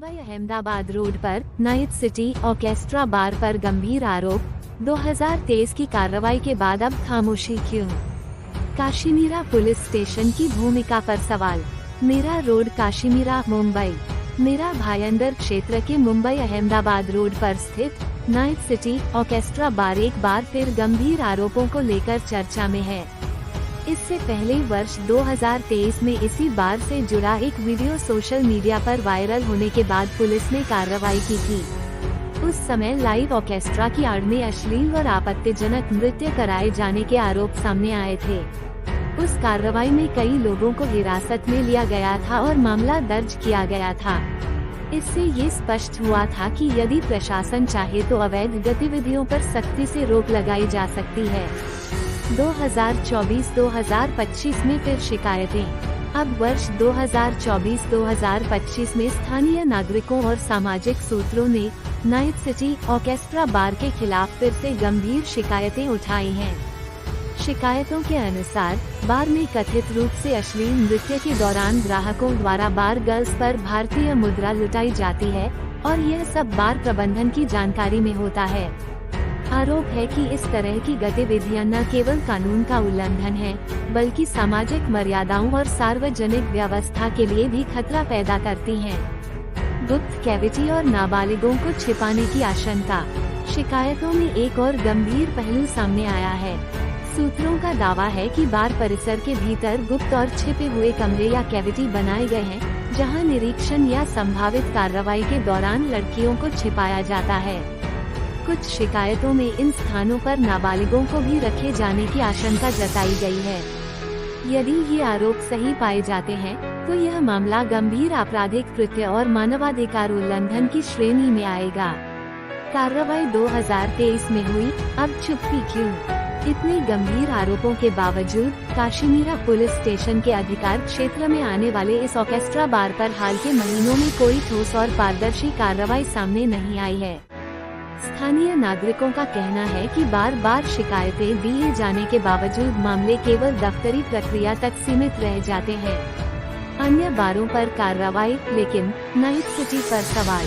Mumbai Ahmedabad road पर night city orchestra बार पर गंभीर आरोप। 2023 की कार्रवाई के बाद अब खामोशी क्यों? काशीमीरा पुलिस स्टेशन की भूमिका पर सवाल। मीरा रोड, काशीमीरा, मुंबई। मीरा भायंदर क्षेत्र के मुंबई अहमदाबाद रोड पर स्थित नाइट सिटी ऑर्केस्ट्रा बार एक बार फिर गंभीर आरोपों को लेकर चर्चा में है। इससे पहले वर्ष 2023 में इसी बार से जुड़ा एक वीडियो सोशल मीडिया पर वायरल होने के बाद पुलिस ने कार्रवाई की थी। उस समय लाइव ऑर्केस्ट्रा की आड़ में अश्लील और आपत्तिजनक नृत्य कराए जाने के आरोप सामने आए थे। उस कार्रवाई में कई लोगों को हिरासत में लिया गया था और मामला दर्ज किया गया था। इससे ये स्पष्ट हुआ था कि यदि प्रशासन चाहे तो अवैध गतिविधियों पर सख्ती से रोक लगाई जा सकती है। 2024-2025 में फिर शिकायतें। अब वर्ष 2024-2025 में स्थानीय नागरिकों और सामाजिक सूत्रों ने नाइट सिटी ऑर्केस्ट्रा बार के खिलाफ फिर से गंभीर शिकायतें उठाई हैं। शिकायतों के अनुसार बार में कथित रूप से अश्लील नृत्य के दौरान ग्राहकों द्वारा बार गर्ल्स पर भारतीय मुद्रा लुटाई जाती है और यह सब बार प्रबंधन की जानकारी में होता है। आरोप है कि इस तरह की गतिविधियां न केवल कानून का उल्लंघन है, बल्कि सामाजिक मर्यादाओं और सार्वजनिक व्यवस्था के लिए भी खतरा पैदा करती हैं। गुप्त कैविटी और नाबालिगों को छिपाने की आशंका। शिकायतों में एक और गंभीर पहलू सामने आया है। सूत्रों का दावा है कि बार परिसर के भीतर गुप्त और छिपे हुए कमरे या कैविटी बनाए गए हैं, जहां निरीक्षण या संभावित कार्रवाई के दौरान लड़कियों को छिपाया जाता है। कुछ शिकायतों में इन स्थानों पर नाबालिगों को भी रखे जाने की आशंका जताई गई है। यदि ये आरोप सही पाए जाते हैं, तो यह मामला गंभीर आपराधिक कृत्य और मानवाधिकार उल्लंघन की श्रेणी में आएगा। कार्रवाई 2023 में हुई, अब चुप्पी क्यों? इतने गंभीर आरोपों के बावजूद काशीमीरा पुलिस स्टेशन के अधिकार क्षेत्र में आने वाले इस ऑर्केस्ट्रा बार पर हाल के महीनों में कोई ठोस और पारदर्शी कार्रवाई सामने नहीं आई है। स्थानीय नागरिकों का कहना है कि बार बार शिकायतें दिए जाने के बावजूद मामले केवल दफ्तरी प्रक्रिया तक सीमित रह जाते हैं। अन्य बारों पर कार्रवाई, लेकिन नाइट सिटी पर सवाल।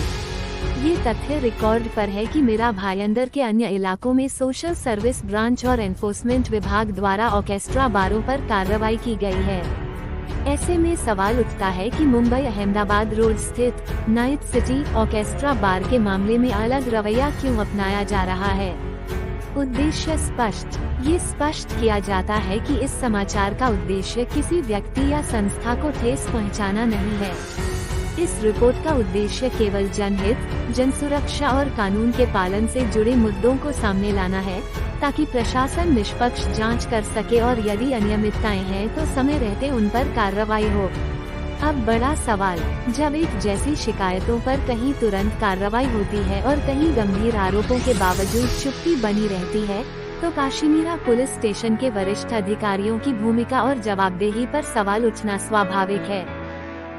ये तथ्य रिकॉर्ड पर है कि मीरा भायंदर के अन्य इलाकों में सोशल सर्विस ब्रांच और एनफोर्समेंट विभाग द्वारा ऑर्केस्ट्रा बारों पर कार्रवाई की गई है। ऐसे में सवाल उठता है कि मुंबई अहमदाबाद रोड स्थित नाइट सिटी ऑर्केस्ट्रा बार के मामले में अलग रवैया क्यों अपनाया जा रहा है? उद्देश्य स्पष्ट। ये स्पष्ट किया जाता है कि इस समाचार का उद्देश्य किसी व्यक्ति या संस्था को ठेस पहुंचाना नहीं है। इस रिपोर्ट का उद्देश्य केवल जनहित, जनसुरक्षा और कानून के पालन से जुड़े मुद्दों को सामने लाना है, ताकि प्रशासन निष्पक्ष जांच कर सके और यदि अनियमितताएं हैं तो समय रहते उन पर कार्रवाई हो। अब बड़ा सवाल, जब एक जैसी शिकायतों पर कहीं तुरंत कार्रवाई होती है और कहीं गंभीर आरोपों के बावजूद चुप्पी बनी रहती है, तो काशीमीरा पुलिस स्टेशन के वरिष्ठ अधिकारियों की भूमिका और जवाबदेही पर सवाल उठना स्वाभाविक है।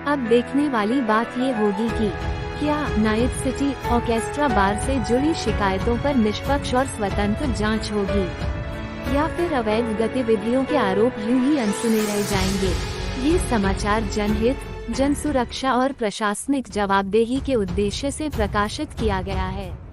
अब देखने वाली बात ये होगी कि क्या नाइट सिटी ऑर्केस्ट्रा बार से जुड़ी शिकायतों पर निष्पक्ष और स्वतंत्र जांच होगी, या फिर अवैध गतिविधियों के आरोप यूं ही अनसुने रह जाएंगे। ये समाचार जनहित, जनसुरक्षा और प्रशासनिक जवाबदेही के उद्देश्य से प्रकाशित किया गया है।